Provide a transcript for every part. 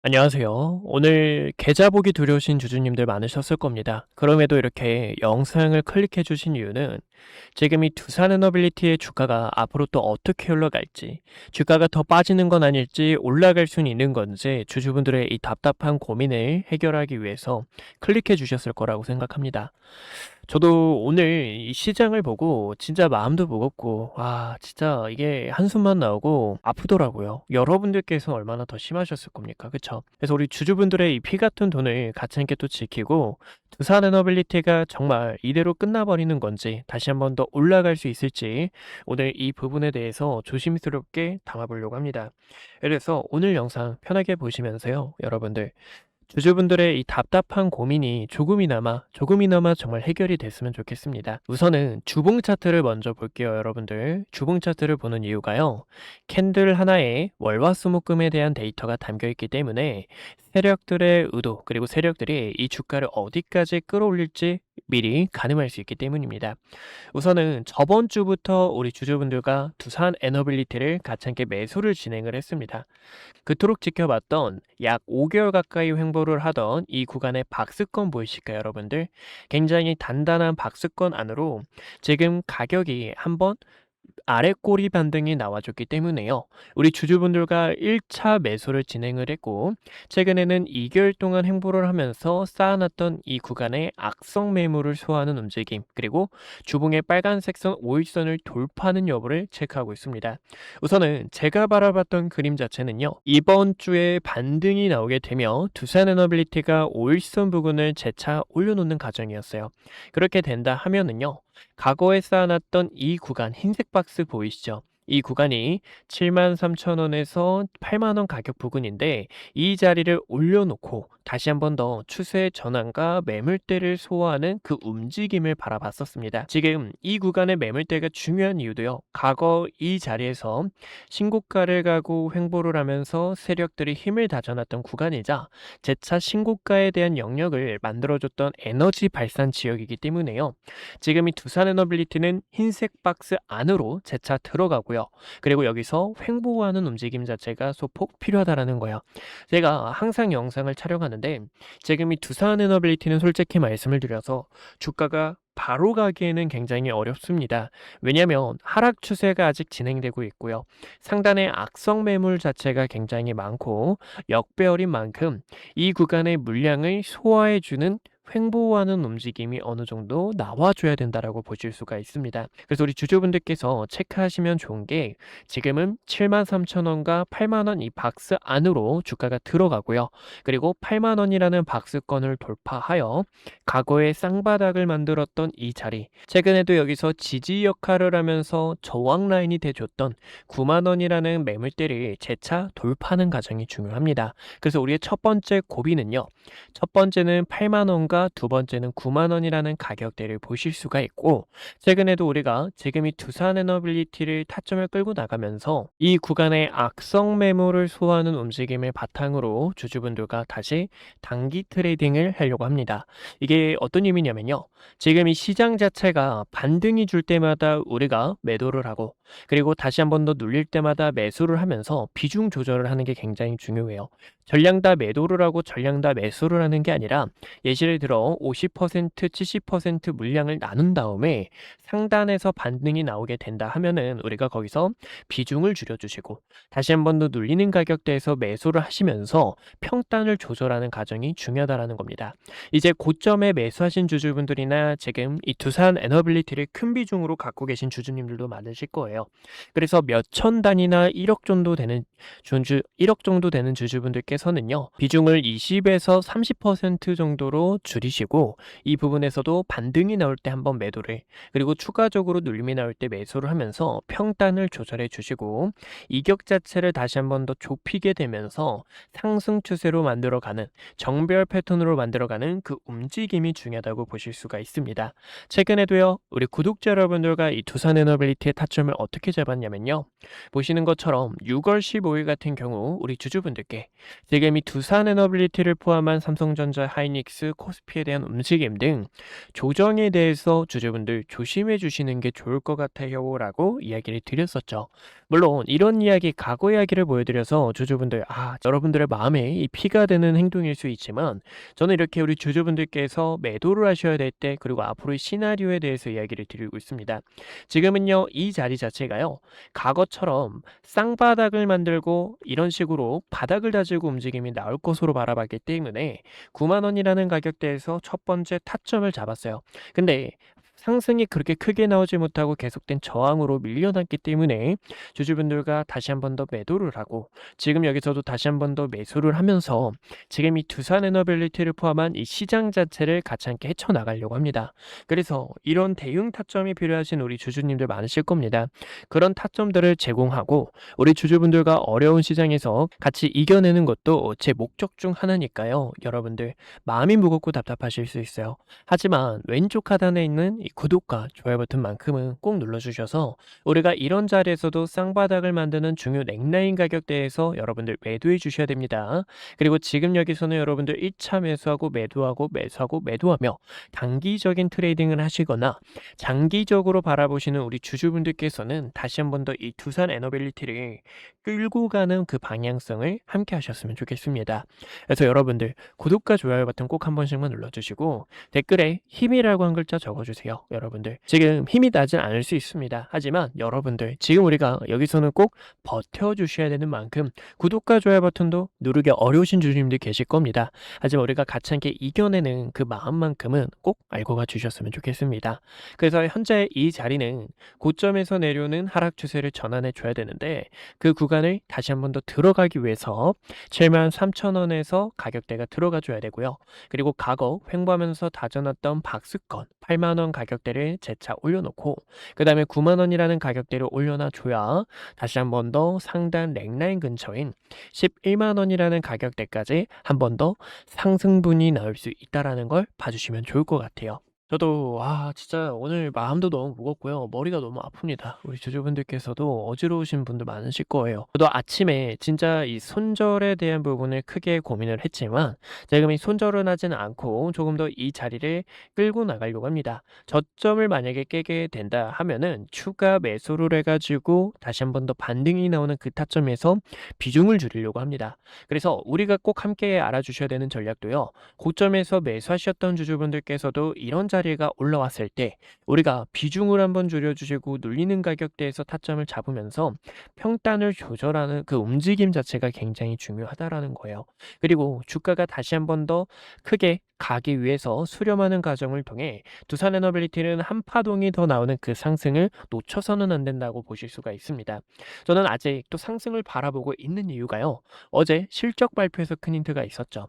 안녕하세요. 오늘 계좌 보기 두려우신 주주님들 많으셨을 겁니다. 그럼에도 이렇게 영상을 클릭해 주신 이유는 지금 이 두산에너빌리티의 주가가 앞으로 또 어떻게 흘러갈지, 주가가 더 빠지는 건 아닐지 올라갈 수는 있는 건지 주주분들의 이 답답한 고민을 해결하기 위해서 클릭해 주셨을 거라고 생각합니다. 저도 오늘 이 시장을 보고 진짜 마음도 무겁고 진짜 이게 한숨만 나오고 아프더라고요. 여러분들께서 얼마나 더 심하셨을 겁니까? 그쵸? 그래서 우리 주주분들의 이 피 같은 돈을 가치있게 또 지키고 두산에너빌리티가 정말 이대로 끝나버리는 건지 다시 한 번 더 올라갈 수 있을지 오늘 이 부분에 대해서 조심스럽게 담아보려고 합니다. 그래서 오늘 영상 편하게 보시면서요, 여러분들 주주분들의 이 답답한 고민이 조금이나마 정말 해결이 됐으면 좋겠습니다. 우선은 주봉 차트를 먼저 볼게요, 여러분들. 주봉 차트를 보는 이유가요. 캔들 하나에 월화수목금에 대한 데이터가 담겨 있기 때문에 세력들의 의도, 그리고 세력들이 이 주가를 어디까지 끌어올릴지 미리 가늠할 수 있기 때문입니다. 우선은 저번 주부터 우리 주주분들과 두산 에너빌리티를 가찮게 매수를 진행을 했습니다. 그토록 지켜봤던 약 5개월 가까이 횡보를 하던 이 구간의 박스권 보이실까요, 여러분들? 굉장히 단단한 박스권 안으로 지금 가격이 한번 아래 꼬리 반등이 나와줬기 때문에요. 우리 주주분들과 1차 매수를 진행을 했고, 최근에는 2개월 동안 행보를 하면서 쌓아놨던 이 구간의 악성 매물을 소화하는 움직임, 그리고 주봉의 빨간색 선 5일선을 돌파하는 여부를 체크하고 있습니다. 우선은 제가 바라봤던 그림 자체는요, 이번 주에 반등이 나오게 되며 두산에너빌리티가 5일선 부근을 재차 올려놓는 과정이었어요. 그렇게 된다 하면은요, 과거에 쌓아놨던 이 구간 흰색 박스 보이시죠? 이 구간이 73,000원에서 80,000원 가격 부근인데 이 자리를 올려놓고 다시 한 번 더 추세 전환과 매물대를 소화하는 그 움직임을 바라봤었습니다. 지금 이 구간의 매물대가 중요한 이유도요. 과거 이 자리에서 신고가를 가고 횡보를 하면서 세력들이 힘을 다져놨던 구간이자 재차 신고가에 대한 영역을 만들어줬던 에너지 발산 지역이기 때문에요. 지금 이 두산에너빌리티는 흰색 박스 안으로 재차 들어가고요. 그리고 여기서 횡보하는 움직임 자체가 소폭 필요하다라는 거예요. 제가 항상 영상을 촬영하는데 지금 이 두산에너빌리티는 솔직히 말씀을 드려서 주가가 바로 가기에는 굉장히 어렵습니다. 왜냐하면 하락 추세가 아직 진행되고 있고요. 상단의 악성 매물 자체가 굉장히 많고 역배열인 만큼 이 구간의 물량을 소화해주는 횡보하는 움직임이 어느 정도 나와줘야 된다라고 보실 수가 있습니다. 그래서 우리 주주분들께서 체크하시면 좋은 게 지금은 73,000원과 80,000원 이 박스 안으로 주가가 들어가고요. 그리고 80,000원이라는 박스권을 돌파하여 과거에 쌍바닥을 만들었던 이 자리, 최근에도 여기서 지지 역할을 하면서 저항 라인이 돼줬던 90,000원이라는 매물대를 재차 돌파하는 과정이 중요합니다. 그래서 우리의 첫 번째 고비는요, 첫 번째는 80,000원과 두 번째는 90,000원이라는 가격대를 보실 수가 있고, 최근에도 우리가 지금 이 두산에너빌리티를 타점을 끌고 나가면서 이 구간의 악성 매물을 소화하는 움직임을 바탕으로 주주분들과 다시 단기 트레이딩을 하려고 합니다. 이게 어떤 의미냐면요, 지금 이 시장 자체가 반등이 줄 때마다 우리가 매도를 하고, 그리고 다시 한 번 더 눌릴 때마다 매수를 하면서 비중 조절을 하는 게 굉장히 중요해요. 전량 다 매도를 하고 전량 다 매수를 하는 게 아니라 예시를 들어 50%, 70% 물량을 나눈 다음에 상단에서 반등이 나오게 된다 하면은 우리가 거기서 비중을 줄여주시고 다시 한 번 더 눌리는 가격대에서 매수를 하시면서 평단을 조절하는 과정이 중요하다라는 겁니다. 이제 고점에 매수하신 주주분들이나 지금 이 두산 에너빌리티를 큰 비중으로 갖고 계신 주주님들도 많으실 거예요. 그래서 몇 천 단위나 1억 정도 되는 1억 정도 되는 주주분들께서는요, 비중을 20에서 30% 정도로 줄이시고 이 부분에서도 반등이 나올 때 한번 매도를, 그리고 추가적으로 눌림이 나올 때 매수를 하면서 평단을 조절해 주시고 이격 자체를 다시 한번 더 좁히게 되면서 상승 추세로 만들어가는, 정배열 패턴으로 만들어가는 그 움직임이 중요하다고 보실 수가 있습니다. 최근에도요, 우리 구독자 여러분들과 이 두산에너빌리티의 타점을 어떻게 잡았냐면요, 보시는 것처럼 6월 15일 같은 경우 우리 주주분들께 지금 이 두산에너빌리티를 포함한 삼성전자, 하이닉스, 코스피에 대한 움직임 등 조정에 대해서 주주분들 조심해 주시는 게 좋을 것 같아요 라고 이야기를 드렸었죠. 물론 이런 이야기, 과거 이야기를 보여드려서 주주분들, 여러분들의 마음에 이 피가 되는 행동일 수 있지만, 저는 이렇게 우리 주주분들께서 매도를 하셔야 될 때, 그리고 앞으로의 시나리오에 대해서 이야기를 드리고 있습니다. 지금은요, 이 자리 자체가요, 과거처럼 쌍바닥을 만들고 이런 식으로 바닥을 다지고 움직임이 나올 것으로 바라봤기 때문에 9만 원이라는 가격대에서 첫 번째 타점을 잡았어요. 근데 상승이 그렇게 크게 나오지 못하고 계속된 저항으로 밀려났기 때문에 주주분들과 다시 한 번 더 매도를 하고, 지금 여기서도 다시 한 번 더 매수를 하면서 지금 이 두산에너빌리티를 포함한 이 시장 자체를 같이 함께 헤쳐나가려고 합니다. 그래서 이런 대응 타점이 필요하신 우리 주주님들 많으실 겁니다. 그런 타점들을 제공하고 우리 주주분들과 어려운 시장에서 같이 이겨내는 것도 제 목적 중 하나니까요. 여러분들 마음이 무겁고 답답하실 수 있어요. 하지만 왼쪽 하단에 있는 이 구독과 좋아요 버튼만큼은 꼭 눌러주셔서 우리가 이런 자리에서도 쌍바닥을 만드는 중요 넥라인 가격대에서 여러분들 매도해 주셔야 됩니다. 그리고 지금 여기서는 여러분들 1차 매수하고 매도하고 매수하고 매도하며 단기적인 트레이딩을 하시거나 장기적으로 바라보시는 우리 주주분들께서는 다시 한 번 더 이 두산 에너빌리티를 끌고 가는 그 방향성을 함께 하셨으면 좋겠습니다. 그래서 여러분들 구독과 좋아요 버튼 꼭 한 번씩만 눌러주시고 댓글에 힘이라고 한 글자 적어주세요. 여러분들 지금 힘이 나진 않을 수 있습니다. 하지만 여러분들 지금 우리가 여기서는 꼭 버텨주셔야 되는 만큼 구독과 좋아요 버튼도 누르기 어려우신 주주님들 계실 겁니다. 하지만 우리가 같이 함께 이겨내는 그 마음만큼은 꼭 알고 가주셨으면 좋겠습니다. 그래서 현재 이 자리는 고점에서 내려오는 하락 추세를 전환해 줘야 되는데, 그 구간을 다시 한 번 더 들어가기 위해서 73,000원에서 가격대가 들어가 줘야 되고요. 그리고 과거 횡보하면서 다져놨던 박스권 8만원 가격대를 재차 올려놓고 그 다음에 9만원이라는 가격대를 올려놔 줘야 다시 한 번 더 상단 넥라인 근처인 11만원이라는 가격대까지 한 번 더 상승분이 나올 수 있다는 걸 봐주시면 좋을 것 같아요. 저도 진짜 오늘 마음도 너무 무겁고요. 머리가 너무 아픕니다. 우리 주주분들께서도 어지러우신 분들 많으실 거예요. 저도 아침에 진짜 이 손절에 대한 부분을 크게 고민을 했지만 지금 이 손절은 하지는 않고 조금 더 이 자리를 끌고 나가려고 합니다. 저점을 만약에 깨게 된다 하면은 추가 매수를 해가지고 다시 한 번 더 반등이 나오는 그 타점에서 비중을 줄이려고 합니다. 그래서 우리가 꼭 함께 알아주셔야 되는 전략도요. 고점에서 매수하셨던 주주분들께서도 이런 자리가 올라왔을 때 우리가 비중을 한번 줄여주시고 눌리는 가격대에서 타점을 잡으면서 평단을 조절하는 그 움직임 자체가 굉장히 중요하다라는 거예요. 그리고 주가가 다시 한 번 더 크게 가기 위해서 수렴하는 과정을 통해 두산에너빌리티는 한 파동이 더 나오는 그 상승을 놓쳐서는 안 된다고 보실 수가 있습니다. 저는 아직도 상승을 바라보고 있는 이유가요. 어제 실적 발표에서 큰 힌트가 있었죠.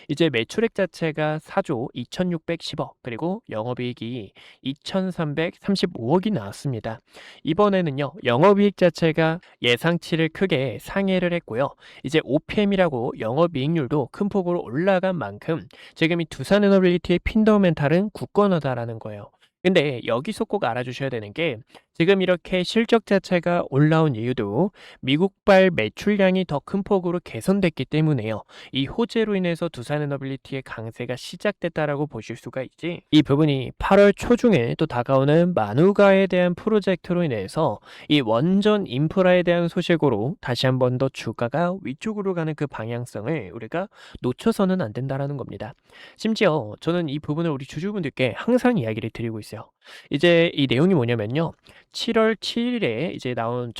이제 매출액 자체가 4조 2610억, 그리고 영업이익이 2335억이 나왔습니다. 이번에는요, 영업이익 자체가 예상치를 크게 상회를 했고요. 이제 OPM이라고 영업이익률도 큰 폭으로 올라간 만큼 지금 이 두산에너빌리티의 핀더멘탈은 굳건하다라는 거예요. 근데 여기서 꼭 알아주셔야 되는 게 지금 이렇게 실적 자체가 올라온 이유도 미국발 매출량이 더 큰 폭으로 개선됐기 때문에요. 이 호재로 인해서 두산에너빌리티의 강세가 시작됐다라고 보실 수가 있지. 이 부분이 8월 초중에 또 다가오는 마누가에 대한 프로젝트로 인해서 이 원전 인프라에 대한 소식으로 다시 한 번 더 주가가 위쪽으로 가는 그 방향성을 우리가 놓쳐서는 안 된다라는 겁니다. 심지어 저는 이 부분을 우리 주주분들께 항상 이야기를 드리고 있어요. 이제 이 내용이 뭐냐면요. 7월 7일에 이제 나온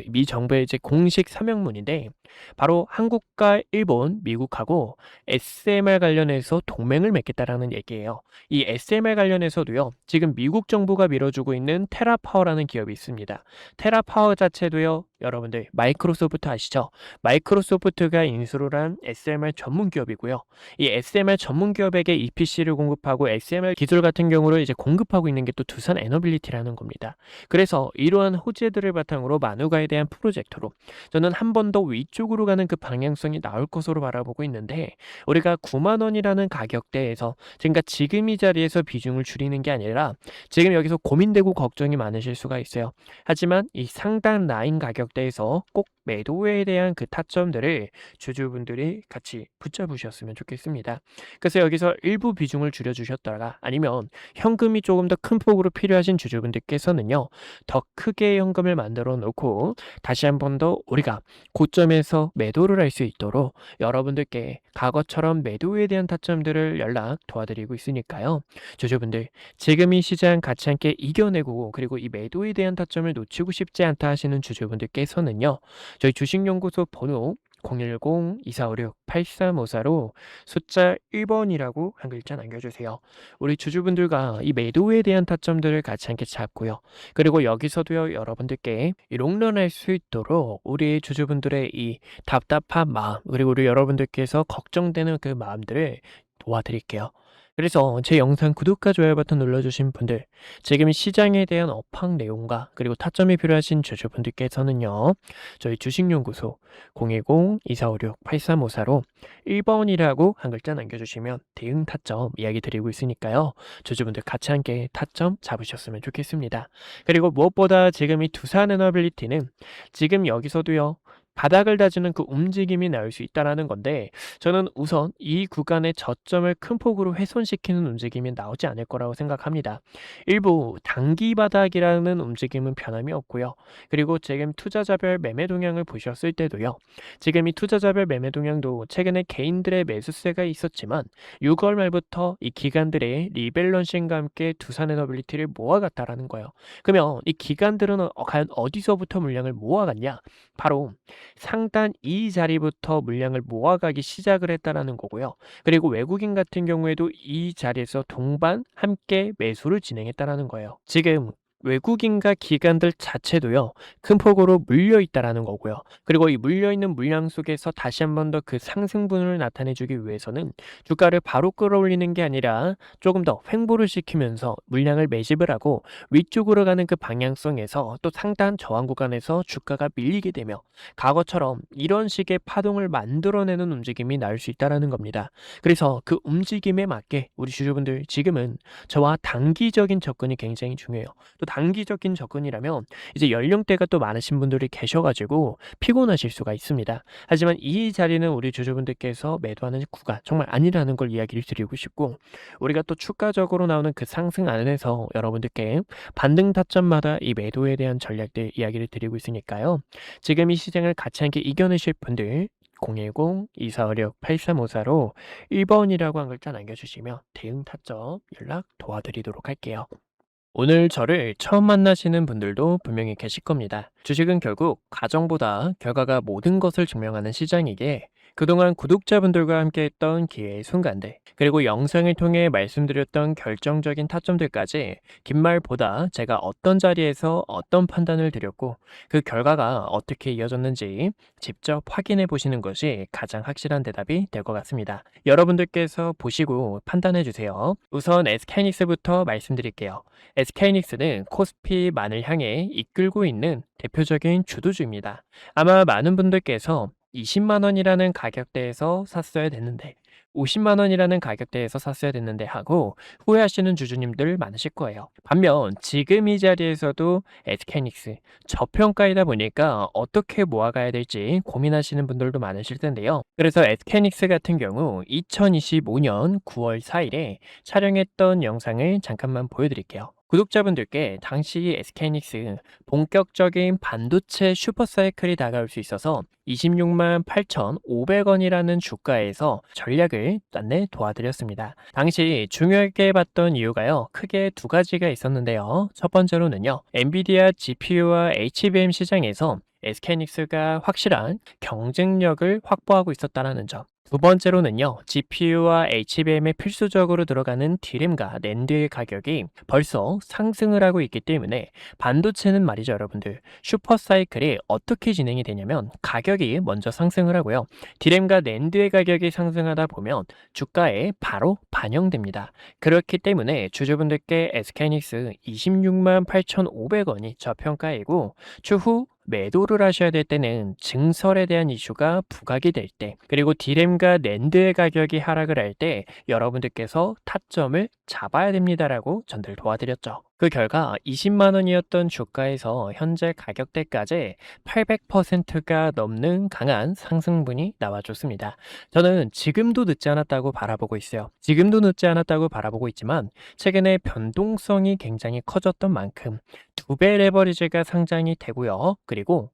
미 정부의 이제 공식 서명문인데, 바로 한국과 일본, 미국하고 SMR 관련해서 동맹을 맺겠다라는 얘기예요. 이 SMR 관련해서도요, 지금 미국 정부가 밀어주고 있는 테라파워라는 기업이 있습니다. 테라파워 자체도요, 여러분들 마이크로소프트 아시죠? 마이크로소프트가 인수를 한 SMR 전문 기업이고요. 이 SMR 전문 기업에게 EPC를 공급하고 SMR 기술 같은 경우를 이제 공급하고 있는 게 또 두산 에너빌리티라는 겁니다. 그래서 이러한 호재들을 바탕으로 마누가에 대한 프로젝트로 저는 한 번 더 위쪽으로 가는 그 방향성이 나올 것으로 바라보고 있는데, 우리가 9만 원이라는 가격대에서 지금 이 자리에서 비중을 줄이는 게 아니라 지금 여기서 고민되고 걱정이 많으실 수가 있어요. 하지만 이 상단 라인 가격대에서 꼭 매도에 대한 그 타점들을 주주분들이 같이 붙잡으셨으면 좋겠습니다. 그래서 여기서 일부 비중을 줄여주셨다가 아니면 현금이 조금 더 큰 폭으로 필요하신 주주분들께서는요, 더 크게 현금을 만들어 놓고 다시 한 번 더 우리가 고점에서 매도를 할 수 있도록 여러분들께 과거처럼 매도에 대한 타점들을 연락 도와드리고 있으니까요. 주주분들, 지금 이 시장 같이 함께 이겨내고 그리고 이 매도에 대한 타점을 놓치고 싶지 않다 하시는 주주분들께서는요, 저희 주식연구소 번호 010-2456-8354로 숫자 1번이라고 한 글자 남겨주세요. 우리 주주분들과 이 매도에 대한 타점들을 같이 함께 잡고요. 그리고 여기서도요, 여러분들께 이 롱런할 수 있도록 우리 주주분들의 이 답답한 마음, 그리고 우리 여러분들께서 걱정되는 그 마음들을 도와드릴게요. 그래서 제 영상 구독과 좋아요 버튼 눌러주신 분들, 지금 시장에 대한 업황 내용과 그리고 타점이 필요하신 주주분들께서는요, 저희 주식연구소 010-2456-8354로 1번이라고 한 글자 남겨주시면 대응 타점 이야기 드리고 있으니까요. 주주분들 같이 함께 타점 잡으셨으면 좋겠습니다. 그리고 무엇보다 지금 이 두산에너빌리티는 지금 여기서도요, 바닥을 다지는 그 움직임이 나올 수 있다는 건데, 저는 우선 이 구간의 저점을 큰 폭으로 훼손시키는 움직임이 나오지 않을 거라고 생각합니다. 일부 단기 바닥이라는 움직임은 변함이 없고요. 그리고 지금 투자자별 매매 동향을 보셨을 때도요, 지금 이 투자자별 매매 동향도 최근에 개인들의 매수세가 있었지만 6월 말부터 이 기관들의 리밸런싱과 함께 두산에너빌리티를 모아갔다라는 거예요. 그러면 이 기관들은 과연 어디서부터 물량을 모아갔냐? 바로 상단 이 자리부터 물량을 모아가기 시작을 했다라는 거고요. 그리고 외국인 같은 경우에도 이 자리에서 동반 함께 매수를 진행했다라는 거예요. 지금 외국인과 기관들 자체도요, 큰 폭으로 물려 있다라는 거고요. 그리고 이 물려 있는 물량 속에서 다시 한 번 더 그 상승분을 나타내주기 위해서는 주가를 바로 끌어올리는 게 아니라 조금 더 횡보를 시키면서 물량을 매집을 하고 위쪽으로 가는 그 방향성에서 또 상단 저항 구간에서 주가가 밀리게 되며 과거처럼 이런 식의 파동을 만들어내는 움직임이 나올 수 있다라는 겁니다. 그래서 그 움직임에 맞게 우리 주주분들, 지금은 저와 단기적인 접근이 굉장히 중요해요. 또 단기적인 접근이라면 이제 연령대가 또 많으신 분들이 계셔가지고 피곤하실 수가 있습니다. 하지만 이 자리는 우리 주주분들께서 매도하는 구간 정말 아니라는 걸 이야기를 드리고 싶고, 우리가 또 추가적으로 나오는 그 상승 안에서 여러분들께 반등 타점마다 이 매도에 대한 전략들 이야기를 드리고 있으니까요. 지금 이 시장을 같이 함께 이겨내실 분들 010-2456-8354로 1번이라고 한 글자 남겨주시면 대응 타점 연락 도와드리도록 할게요. 오늘 저를 처음 만나시는 분들도 분명히 계실 겁니다. 주식은 결국 과정보다 결과가 모든 것을 증명하는 시장이기에 그동안 구독자분들과 함께했던 기회의 순간들, 그리고 영상을 통해 말씀드렸던 결정적인 타점들까지 긴 말보다 제가 어떤 자리에서 어떤 판단을 드렸고 그 결과가 어떻게 이어졌는지 직접 확인해 보시는 것이 가장 확실한 대답이 될 것 같습니다. 여러분들께서 보시고 판단해 주세요. 우선 SK하이닉스부터 말씀드릴게요. SK하이닉스는 코스피만을 향해 이끌고 있는 대표적인 주도주입니다. 아마 많은 분들께서 20만 원이라는 가격대에서 샀어야 됐는데 50만 원이라는 가격대에서 샀어야 됐는데 하고 후회하시는 주주님들 많으실 거예요. 반면 지금 이 자리에서도 SK하이닉스 저평가이다 보니까 어떻게 모아가야 될지 고민하시는 분들도 많으실 텐데요. 그래서 SK하이닉스 같은 경우 2025년 9월 4일에 촬영했던 영상을 잠깐만 보여드릴게요. 구독자분들께 당시 SK하이닉스 본격적인 반도체 슈퍼사이클이 다가올 수 있어서 26만 8,500원이라는 주가에서 전략을 안내 도와드렸습니다. 당시 중요하게 봤던 이유가요, 크게 두 가지가 있었는데요. 첫 번째로는요, 엔비디아 GPU와 HBM 시장에서 SK하이닉스가 확실한 경쟁력을 확보하고 있었다는 점. 두 번째로는요, GPU와 HBM에 필수적으로 들어가는 D램과 낸드의 가격이 벌써 상승을 하고 있기 때문에 반도체는 말이죠, 여러분들. 슈퍼사이클이 어떻게 진행이 되냐면 가격이 먼저 상승을 하고요. D램과 낸드의 가격이 상승하다 보면 주가에 바로 반영됩니다. 그렇기 때문에 주주분들께 SK하이닉스 26만 8,500원이 저평가이고 추후 매도를 하셔야 될 때는 증설에 대한 이슈가 부각이 될 때, 그리고 D램과 낸드의 가격이 하락을 할 때 여러분들께서 타점을 잡아야 됩니다라고 전달 도와드렸죠. 그 결과 20만 원이었던 주가에서 현재 가격대까지 800%가 넘는 강한 상승분이 나와줬습니다. 저는 지금도 늦지 않았다고 바라보고 있어요. 지금도 늦지 않았다고 바라보고 있지만 최근에 변동성이 굉장히 커졌던 만큼 2배 레버리지가 상장이 되고요. 그리고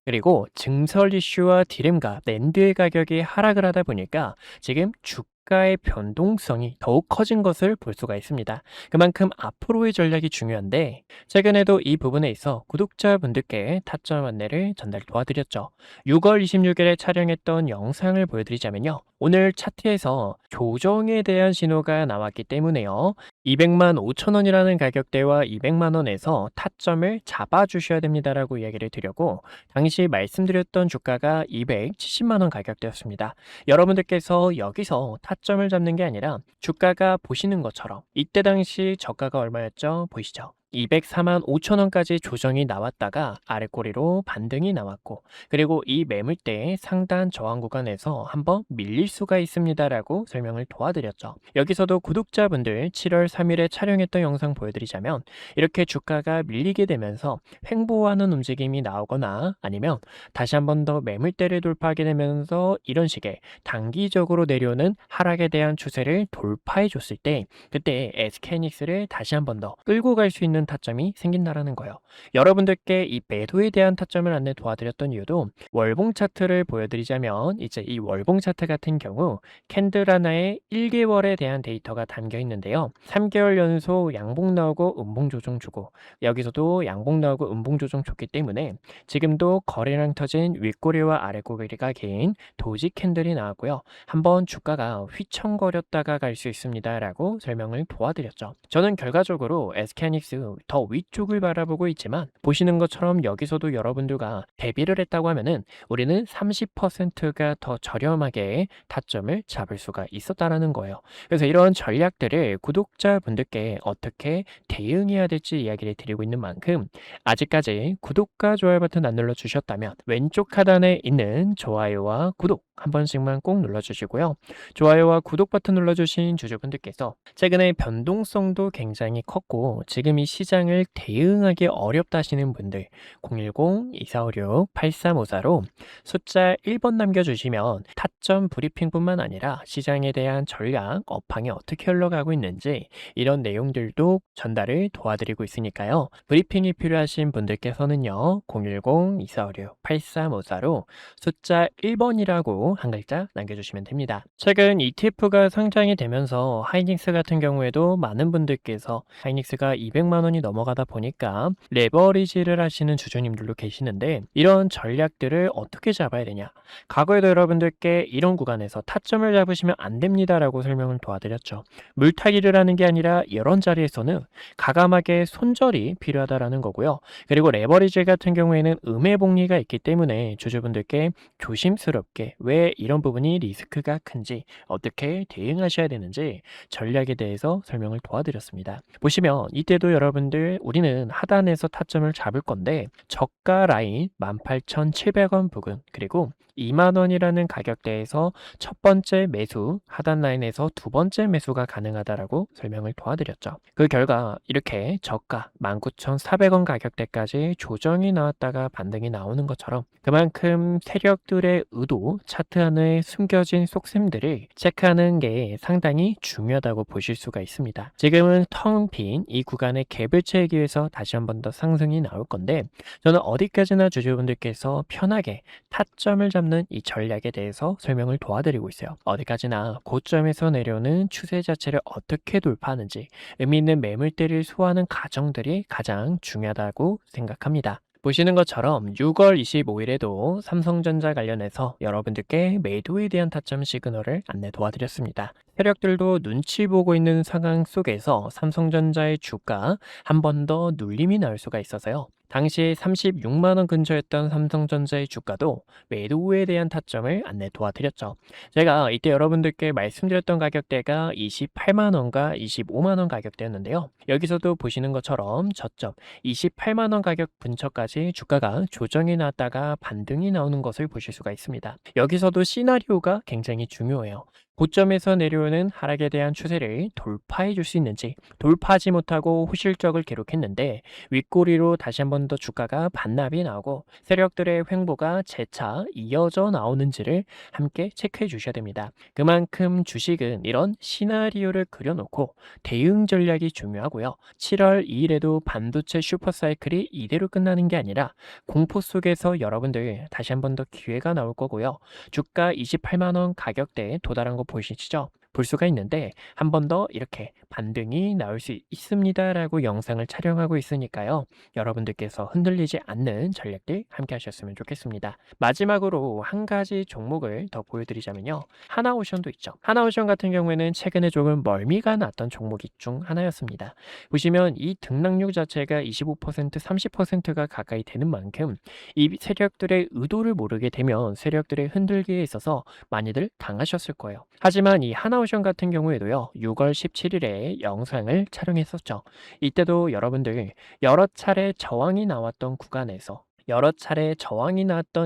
증설 이슈와 디램과 낸드의 가격이 하락을 하다 보니까 지금 주가의 변동성이 더욱 커진 것을 볼 수가 있습니다. 그만큼 앞으로의 전략이 중요한데 최근에도 이 부분에 있어 구독자분들께 타점 안내를 전달 도와드렸죠. 6월 26일에 촬영했던 영상을 보여드리자면요. 오늘 차트에서 조정에 대한 신호가 나왔기 때문에요. 200만 5천 원이라는 가격대와 200만 원에서 타점을 잡아주셔야 됩니다라고 이야기를 드렸고 당시 말씀드렸던 주가가 270만 원 가격대였습니다. 여러분들께서 여기서 타점을 잡는 게 아니라 주가가 보시는 것처럼 이때 당시 저가가 얼마였죠? 보이시죠? 204만 5천 원까지 조정이 나왔다가 아래꼬리로 반등이 나왔고 그리고 이 매물대의 상단 저항 구간에서 한번 밀릴 수가 있습니다라고 설명을 도와드렸죠. 여기서도 구독자분들 7월 3일에 촬영했던 영상 보여드리자면 이렇게 주가가 밀리게 되면서 횡보하는 움직임이 나오거나 아니면 다시 한번 더 매물대를 돌파하게 되면서 이런 식의 단기적으로 내려오는 하락에 대한 추세를 돌파해 줬을 때 그때 SK하이닉스를 다시 한번 더 끌고 갈 수 있는 타점이 생긴다라는 거예요. 여러분들께 이 매도에 대한 타점을 안내 도와드렸던 이유도 월봉 차트를 보여드리자면 이제 이 월봉 차트 같은 경우 캔들 하나에 1개월에 대한 데이터가 담겨 있는데요. 3개월 연속 양봉 나오고 음봉 조정 주고 여기서도 양봉 나오고 음봉 조정 줬기 때문에 지금도 거래량 터진 윗꼬리와 아래꼬리가 긴 도지 캔들이 나왔고요. 한번 주가가 휘청거렸다가 갈 수 있습니다라고 설명을 도와드렸죠. 저는 결과적으로 SK하이닉스 더 위쪽을 바라보고 있지만 보시는 것처럼 여기서도 여러분들과 대비를 했다고 하면은 우리는 30%가 더 저렴하게 타점을 잡을 수가 있었다라는 거예요. 그래서 이런 전략들을 구독자분들께 어떻게 대응해야 될지 이야기를 드리고 있는 만큼 아직까지 구독과 좋아요 버튼 안 눌러주셨다면 왼쪽 하단에 있는 좋아요와 구독 한 번씩만 꼭 눌러주시고요. 좋아요와 구독 버튼 눌러주신 주주분들께서 최근에 변동성도 굉장히 컸고 지금 이 시장을 대응하기 어렵다 하시는 분들 010-2456-8354로 숫자 1번 남겨주시면 타점 브리핑뿐만 아니라 시장에 대한 전략, 업황이 어떻게 흘러가고 있는지 이런 내용들도 전달을 도와드리고 있으니까요. 브리핑이 필요하신 분들께서는요. 010-2456-8354로 숫자 1번이라고 한 글자 남겨주시면 됩니다. 최근 ETF가 상장이 되면서 하이닉스 같은 경우에도 많은 분들께서 하이닉스가 200만 원이 넘어가다 보니까 레버리지를 하시는 주주님들도 계시는데 이런 전략들을 어떻게 잡아야 되냐. 과거에도 여러분들께 이런 구간에서 타점을 잡으시면 안 됩니다라고 설명을 도와드렸죠. 물타기를 하는 게 아니라 이런 자리에서는 가감하게 손절이 필요하다라는 거고요. 그리고 레버리지 같은 경우에는 음해복리가 있기 때문에 주주분들께 조심스럽게 왜 이런 부분이 리스크가 큰지 어떻게 대응하셔야 되는지 전략에 대해서 설명을 도와드렸습니다. 보시면 이때도 여러분들 우리는 하단에서 타점을 잡을 건데 저가 라인 18,700원 부근 그리고 2만 원이라는 가격대에서 첫 번째 매수, 하단 라인에서 두 번째 매수가 가능하다라고 설명을 도와드렸죠. 그 결과 이렇게 저가 19,400원 가격대까지 조정이 나왔다가 반등이 나오는 것처럼 그만큼 세력들의 의도, 차트 안에 숨겨진 속셈들을 체크하는 게 상당히 중요하다고 보실 수가 있습니다. 지금은 텅 빈 이 구간의 갭을 채우기 위해서 다시 한 번 더 상승이 나올 건데 저는 어디까지나 주주분들께서 편하게 타점을 잡는 이 전략에 대해서 설명을 도와드리고 있어요. 어디까지나 고점에서 내려오는 추세 자체를 어떻게 돌파하는지 의미 있는 매물대를 소화하는 과정들이 가장 중요하다고 생각합니다. 보시는 것처럼 6월 25일에도 삼성전자 관련해서 여러분들께 매도에 대한 타점 시그널을 안내 도와드렸습니다. 세력들도 눈치 보고 있는 상황 속에서 삼성전자의 주가 한 번 더 눌림이 나올 수가 있어서요. 당시 36만 원 근처였던 삼성전자의 주가도 매도에 대한 타점을 안내 도와드렸죠. 제가 이때 여러분들께 말씀드렸던 가격대가 28만 원과 25만 원 가격대였는데요. 여기서도 보시는 것처럼 저점 28만 원 가격 근처까지 주가가 조정이 나왔다가 반등이 나오는 것을 보실 수가 있습니다. 여기서도 시나리오가 굉장히 중요해요. 고점에서 내려오는 하락에 대한 추세를 돌파해 줄 수 있는지, 돌파하지 못하고 후실적을 기록했는데 윗꼬리로 다시 한 번 더 주가가 반납이 나오고 세력들의 횡보가 재차 이어져 나오는지를 함께 체크해 주셔야 됩니다. 그만큼 주식은 이런 시나리오를 그려놓고 대응 전략이 중요하고요. 7월 2일에도 반도체 슈퍼사이클이 이대로 끝나는 게 아니라 공포 속에서 여러분들 다시 한 번 더 기회가 나올 거고요. 주가 28만 원 가격대에 도달한 거 보이시죠? 볼 수가 있는데 한 번 더 이렇게 반등이 나올 수 있습니다라고 영상을 촬영하고 있으니까요. 여러분들께서 흔들리지 않는 전략들 함께 하셨으면 좋겠습니다. 마지막으로 한 가지 종목을 더 보여드리자면요. 하나오션도 있죠. 하나오션 같은 경우에는 최근에 조금 멀미가 났던 종목 중 하나였습니다. 보시면 이 등락률 자체가 25%, 30%가 가까이 되는 만큼 이 세력들의 의도를 모르게 되면 세력들의 흔들기에 있어서 많이들 당하셨을 거예요. 하지만 이 하나오션 같은 경우에도요, 6월 17일에 영상을 촬영했었죠. 이때도 여러분들 여러 차례 저항이 나왔던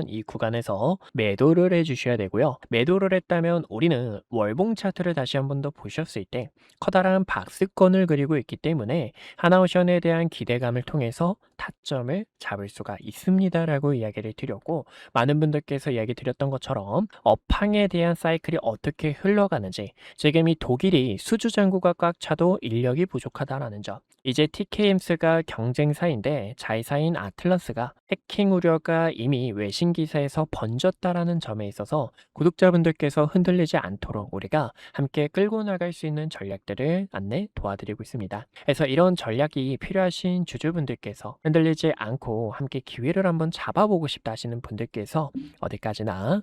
이 구간에서 매도를 해주셔야 되고요. 매도를 했다면 우리는 월봉 차트를 다시 한 번 더 보셨을 때 커다란 박스권을 그리고 있기 때문에 하나오션에 대한 기대감을 통해서 타점을 잡을 수가 있습니다라고 이야기를 드렸고, 많은 분들께서 이야기 드렸던 것처럼 업황에 대한 사이클이 어떻게 흘러가는지, 지금 이 독일이 수주 잔고가 꽉 차도 인력이 부족하다라는 점, 이제 TKMS가 경쟁사인데 자회사인 아틀라스가 해킹 우려가 이미 외신 기사에서 번졌다라는 점에 있어서 구독자분들께서 흔들리지 않도록 우리가 함께 끌고 나갈 수 있는 전략들을 안내 도와드리고 있습니다. 그래서 이런 전략이 필요하신 주주분들께서 흔들리지 않고 함께 기회를 한번 잡아보고 싶다 하시는 분들께서 어디까지나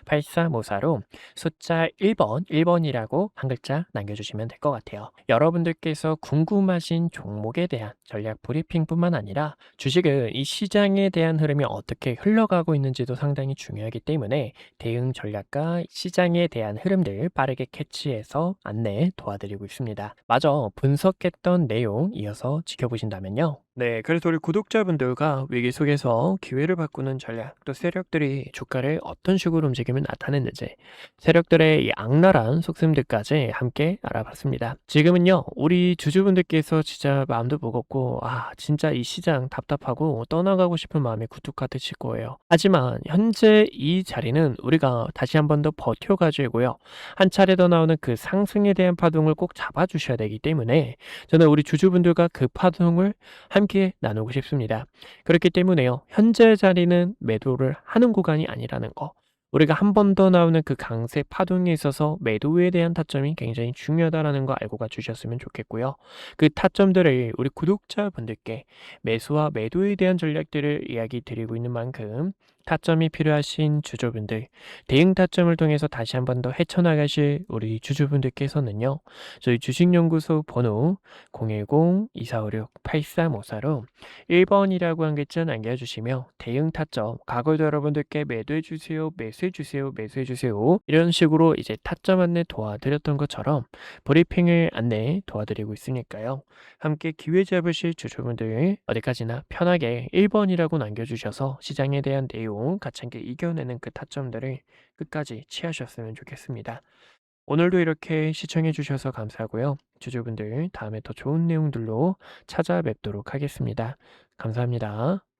010-2456-8354로 숫자 1번이라고 한 글자 남겨주시면 될 것 같아요. 여러분들께서 궁금하신 종목에 대한 전략 브리핑뿐만 아니라 주식은 이 시장에 대한 흐름이 어떻게 흘러가고 있는지도 상당히 중요하기 때문에 대응 전략과 시장에 대한 흐름들 빠르게 캐치해서 안내 도와드리고 있습니다. 마저 분석했던 내용 이어서 지켜보신다면요. 네, 그래서 우리 구독자분들과 위기 속에서 기회를 바꾸는 전략, 또 세력들이 주가를 어떤 식으로 움직이면 나타냈는지, 세력들의 이 악랄한 속셈들까지 함께 알아봤습니다. 지금은요, 우리 주주분들께서 진짜 마음도 무겁고, 진짜 이 시장 답답하고 떠나가고 싶은 마음이 굴뚝하듯 거예요. 하지만 현재 이 자리는 우리가 다시 한 번 더 버텨가지고요, 한 차례 더 나오는 그 상승에 대한 파동을 꼭 잡아주셔야 되기 때문에 저는 우리 주주분들과 그 파동을 함께 나누고 싶습니다. 그렇기 때문에요, 현재 자리는 매도를 하는 구간이 아니라는 거, 우리가 한 번 더 나오는 그 강세 파동에 있어서 매도에 대한 타점이 굉장히 중요하다는 거 알고 가주셨으면 좋겠고요. 그 타점들을 우리 구독자분들께 매수와 매도에 대한 전략들을 이야기 드리고 있는 만큼 타점이 필요하신 주주분들, 대응 타점을 통해서 다시 한 번 더 헤쳐나가실 우리 주주분들께서는요, 저희 주식연구소 번호 010-2456-8354로 1번이라고 한 글자 남겨주시며 대응 타점, 과거에도 여러분들께 매도해주세요, 매수해주세요, 매수해주세요, 이런 식으로 이제 타점 안내 도와드렸던 것처럼 브리핑을 안내 도와드리고 있으니까요. 함께 기회 잡으실 주주분들 어디까지나 편하게 1번이라고 남겨주셔서 시장에 대한 내용 같이 함께 이겨내는 그 타점들을 끝까지 취하셨으면 좋겠습니다. 오늘도 이렇게 시청해 주셔서 감사하고요. 주주분들 다음에 더 좋은 내용들로 찾아뵙도록 하겠습니다. 감사합니다.